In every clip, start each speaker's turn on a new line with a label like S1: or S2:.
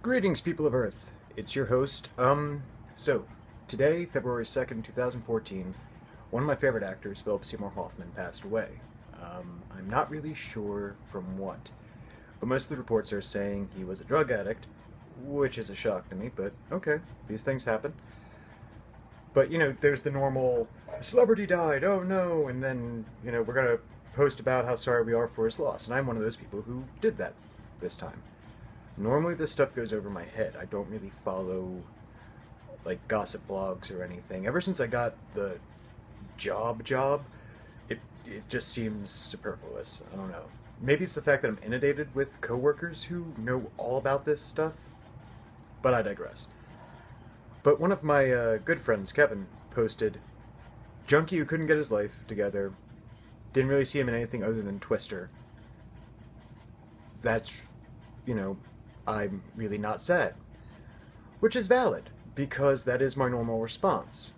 S1: Greetings, people of Earth. It's your host. So, today, February 2nd, 2014, one of my favorite actors, Philip Seymour Hoffman, passed away. I'm not really sure from what, but most of the reports are saying he was a drug addict, which is a shock to me, but okay, these things happen. But, there's the normal, "A celebrity died, oh no," and then, we're gonna post about how sorry we are for his loss, and I'm one of those people who did that this time. Normally this stuff goes over my head. I don't really follow like gossip blogs or anything. Ever since I got the job, it just seems superfluous. I don't know. Maybe it's the fact that I'm inundated with coworkers who know all about this stuff, but I digress. But one of my good friends, Kevin, posted junkie who couldn't get his life together, didn't really see him in anything other than Twister. That's, you know, I'm really not sad. Which is valid, because that is my normal response.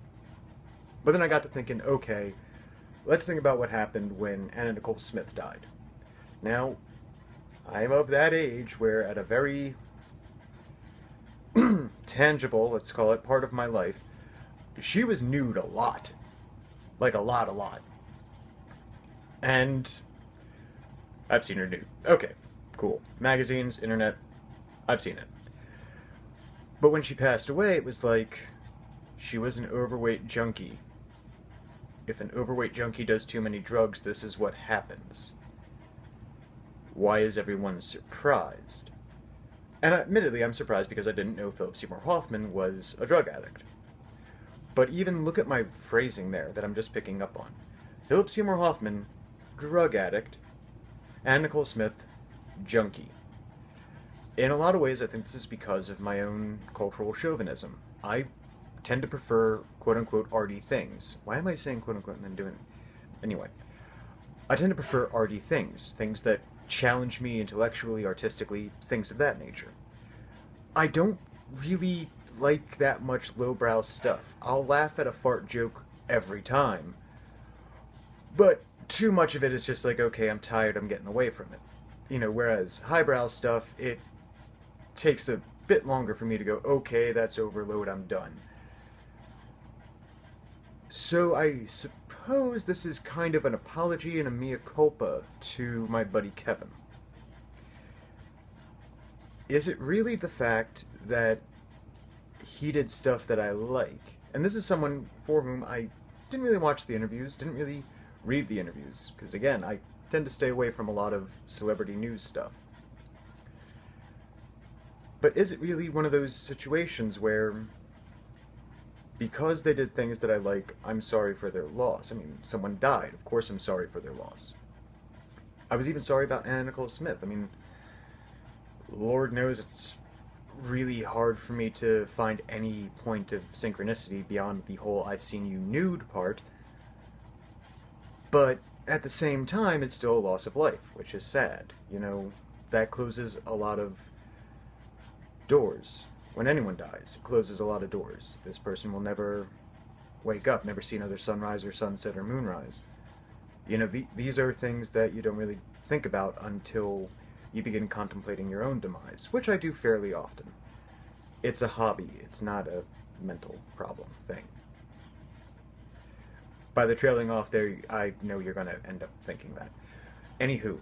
S1: But then I got to thinking, okay, let's think about what happened when Anna Nicole Smith died. Now, I'm of that age where at a very tangible, let's call it, part of my life, she was nude a lot. Like a lot. And I've seen her nude. Okay, cool. Magazines, internet, I've seen it. But when she passed away, it was like she was an overweight junkie. If an overweight junkie does too many drugs, this is what happens. Why is everyone surprised? And admittedly, I'm surprised because I didn't know Philip Seymour Hoffman was a drug addict. But even look at my phrasing there that I'm just picking up on. Philip Seymour Hoffman, drug addict. Anna Nicole Smith, junkie. In a lot of ways, I think this is because of my own cultural chauvinism. I tend to prefer quote-unquote arty things. Why am I saying quote-unquote and then doing it? Anyway, I tend to prefer arty things. Things that challenge me intellectually, artistically, things of that nature. I don't really like that much lowbrow stuff. I'll laugh at a fart joke every time. But too much of it is just like, okay, I'm tired, I'm getting away from it. Whereas highbrow stuff, it takes a bit longer for me to go, okay, that's overload, I'm done. So I suppose this is kind of an apology and a mea culpa to my buddy Kevin. Is it really the fact that he did stuff that I like? And this is someone for whom I didn't really watch the interviews, didn't really read the interviews, because again, I tend to stay away from a lot of celebrity news stuff. But is it really one of those situations where, because they did things that I like, I'm sorry for their loss? I mean, someone died. Of course I'm sorry for their loss. I was even sorry about Anna Nicole Smith. I mean, Lord knows it's really hard for me to find any point of synchronicity beyond the whole "I've seen you nude" part. But at the same time, it's still a loss of life, which is sad. That closes a lot of doors. When anyone dies, it closes a lot of doors. This person will never wake up, never see another sunrise or sunset or moonrise. These are things that you don't really think about until you begin contemplating your own demise, which I do fairly often. It's a hobby, it's not a mental problem thing. By the trailing off there, I know you're going to end up thinking that. Anywho,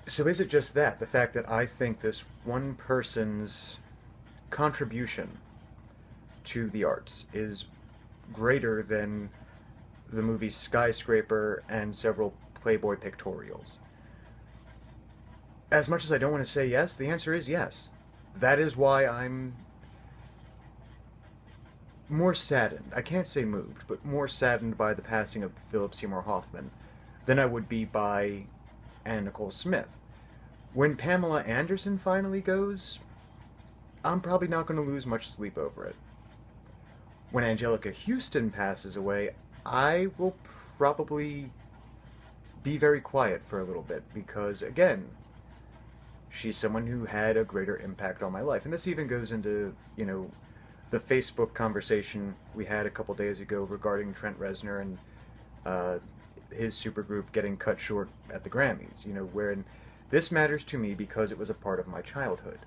S1: so is it just that, the fact that I think this one person's contribution to the arts is greater than the movies Skyscraper and several Playboy pictorials? As much as I don't want to say yes, the answer is yes. That is why I'm more saddened, I can't say moved, but more saddened by the passing of Philip Seymour Hoffman than I would be by Anna Nicole Smith. When Pamela Anderson finally goes, I'm probably not going to lose much sleep over it. When Angelica Houston passes away, I will probably be very quiet for a little bit because, again, she's someone who had a greater impact on my life. And this even goes into, the Facebook conversation we had a couple days ago regarding Trent Reznor and his supergroup getting cut short at the Grammys, wherein This matters to me because it was a part of my childhood.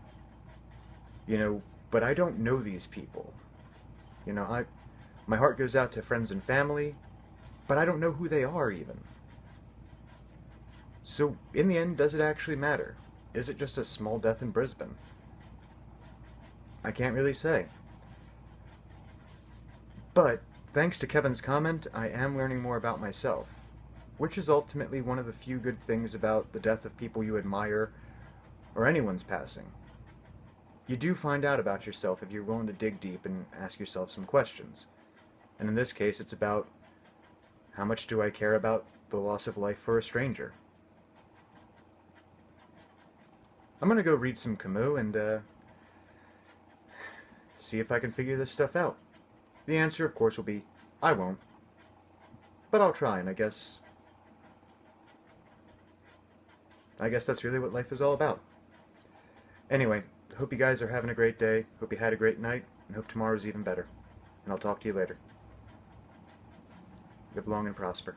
S1: You know, but I don't know these people. You know, my heart goes out to friends and family, but I don't know who they are even. So, in the end, does it actually matter? Is it just a small death in Brisbane? I can't really say. But, thanks to Kevin's comment, I am learning more about myself, which is ultimately one of the few good things about the death of people you admire, or anyone's passing. You do find out about yourself if you're willing to dig deep and ask yourself some questions. And in this case, it's about, how much do I care about the loss of life for a stranger? I'm gonna go read some Camus and, see if I can figure this stuff out. The answer, of course, will be, I won't. But I'll try, and I guess that's really what life is all about. Anyway, hope you guys are having a great day, hope you had a great night, and hope tomorrow's even better. And I'll talk to you later. Live long and prosper.